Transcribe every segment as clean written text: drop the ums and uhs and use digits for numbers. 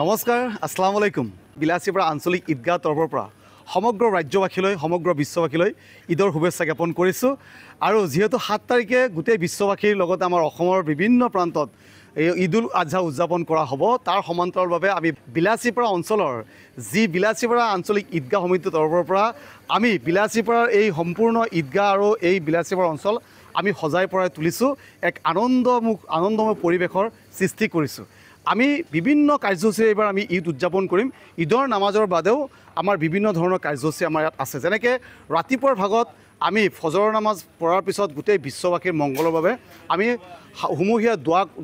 নমস্কাৰ, আসসালামু আলাইকুম। বিলাসীপাৰা আঞ্চলিক ঈদগাহ তৰফৰ পৰা সমগ্ৰ ৰাজ্যবাসীলৈ সমগ্ৰ বিশ্ববাসীলৈ ঈদৰ শুভেচ্ছা জ্ঞাপন কৰিছোঁ। আৰু যিহেতু 7 তাৰিখে গোটেই বিশ্ববাসীৰ লগতে আমাৰ অসমৰ বিভিন্ন প্ৰান্তত এই ঈদুল আজহা উদযাপন কৰা হ'ব, তাৰ সমান্তৰালভাৱে আমি বিলাসীপাৰা অঞ্চলৰ যি বিলাসীপাৰা আঞ্চলিক ঈদগাহ সমিতিৰ তৰফৰ পৰা আমি বিলাসীপাৰাৰ এই সম্পূৰ্ণ ঈদগাহ আৰু এই বিলাসীপাৰা অঞ্চল আমি সজাই পৰাই তুলিছোঁ, এক আনন্দময় পৰিৱেশৰ সৃষ্টি কৰিছোঁ। আমি বিভিন্ন কাৰ্যসূচী এইবাৰ আমি ঈদ উদযাপন কৰিম। ঈদৰ নামাজৰ বাদেও আমাৰ বিভিন্ন ধৰণৰ কাৰ্যসূচী আমাৰ ইয়াত আছে, যেনেকৈ ৰাতিপুৱাৰ ভাগত আমি ফজৰৰ নামাজ পঢ়াৰ পিছত গোটেই বিশ্ববাসীৰ মংগলৰ বাবে আমি সমূহীয়া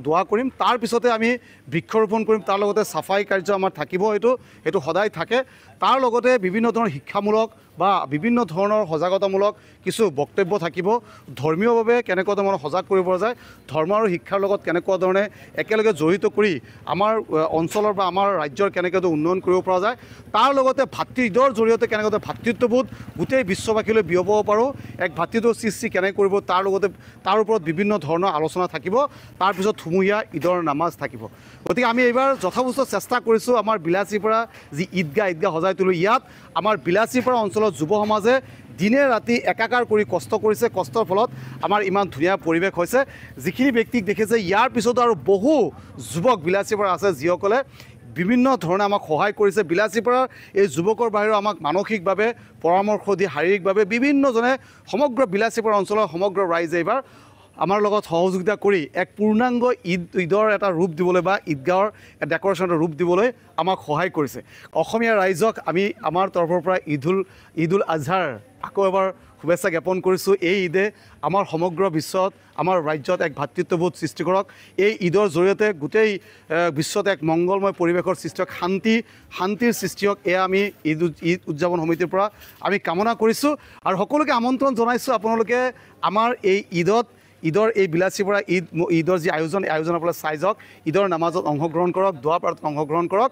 দোৱা কৰিম। তাৰ পিছতে আমি বৃক্ষৰোপণ কৰিম, তাৰ লগতে চাফাই কাৰ্য আমাৰ থাকিব, সেইটো সদায় থাকে। তাৰ লগতে বিভিন্ন ধৰণৰ শিক্ষামূলক বা বিভিন্ন ধৰণৰ সজাগতামূলক কিছু বক্তব্য থাকিব। ধৰ্মীয়ভাৱে কেনেকুৱা ধৰণৰ সজাগ কৰিব পৰা যায়, ধৰ্ম আৰু শিক্ষাৰ লগত কেনেকুৱা ধৰণে একেলগে জড়িত কৰি আমাৰ অঞ্চলৰ বা আমাৰ ৰাজ্যৰ কেনেকৈ উন্নয়ন কৰিব পৰা যায়, তাৰ লগতে ঈদৰ জৰিয়তে কেনেকৈ ভাতৃত্ববোধ গোটেই বিশ্ববাসীলৈ বিয়পাব পাৰোঁ, এক ভাতৃত্ব সৃষ্টি কেনেকৈ কৰিব, তাৰ ওপৰত বিভিন্ন ধৰণৰ আলোচনা থাকিব। তাৰপিছত সমূহীয়া ঈদৰ নামাজ থাকিব। গতিকে আমি এইবাৰ যথাযথ চেষ্টা কৰিছোঁ আমাৰ বিলাসীপাৰা যি ঈদগাহ সজাই তোলোঁ। ইয়াত আমাৰ বিলাসীপাৰা অঞ্চলৰ যুৱ সমাজে দিনে ৰাতি একাকাৰ কৰি কষ্ট কৰিছে, কষ্টৰ ফলত আমাৰ ইমান ধুনীয়া পৰিৱেশ হৈছে। যিখিনি ব্যক্তিক দেখিছে, ইয়াৰ পিছতো আৰু বহু যুৱক বিলাসীপাৰা আছে যিসকলে বিভিন্ন ধৰণে আমাক সহায় কৰিছে। বিলাসীপাৰাৰ এই যুৱকৰ বাহিৰেও আমাক মানসিকভাৱে পৰামৰ্শ দি শাৰীৰিকভাৱে বিভিন্নজনে সমগ্ৰ বিলাসীপাৰা অঞ্চলৰ সমগ্ৰ ৰাইজে এইবাৰ আমাৰ লগত সহযোগিতা কৰি এক পূৰ্ণাংগ ঈদৰ এটা ৰূপ দিবলৈ বা ঈদগাহৰ ডেকৰেশ্যনৰ ৰূপ দিবলৈ আমাক সহায় কৰিছে। অসমীয়া ৰাইজক আমি আমাৰ তৰফৰ পৰা ঈদুল আজহাৰ আকৌ এবাৰ শুভেচ্ছা জ্ঞাপন কৰিছোঁ। এই ঈদে আমাৰ সমগ্ৰ বিশ্বত আমাৰ ৰাজ্যত এক ভাতৃত্ববোধ সৃষ্টি কৰক। এই ঈদৰ জৰিয়তে গোটেই বিশ্বত এক মংগলময় পৰিৱেশৰ সৃষ্টি হওক, শান্তিৰ সৃষ্টি হওক, এয়া আমি ঈদ উদযাপন সমিতিৰ পৰা আমি কামনা কৰিছোঁ। আৰু সকলোকে আমন্ত্ৰণ জনাইছোঁ, আপোনালোকে আমাৰ এই ঈদৰ এই বিলাসীপাৰা ঈদৰ যি আয়োজন, এই আয়োজন আপোনালোকে চাই যাওক। ঈদৰ নামাজত অংশগ্ৰহণ কৰক, দোৱা প্ৰাৰ্থনাত অংশগ্ৰহণ কৰক।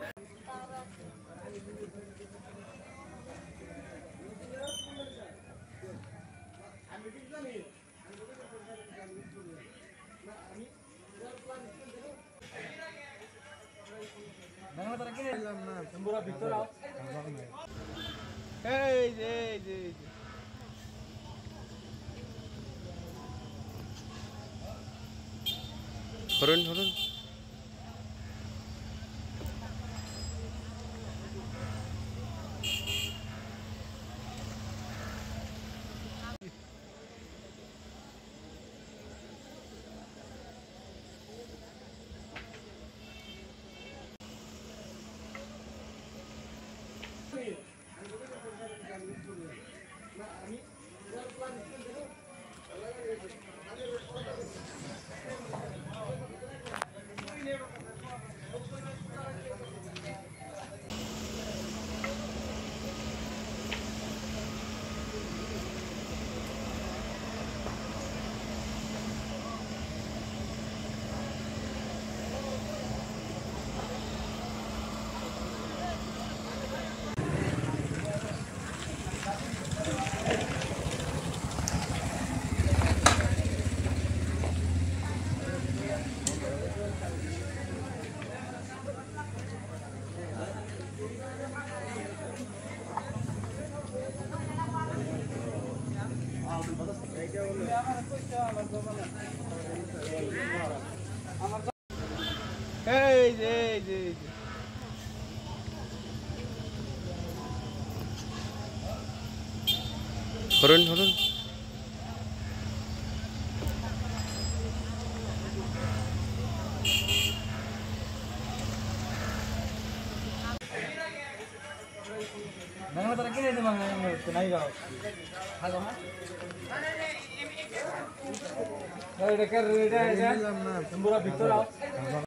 হৰুন ভিতৰ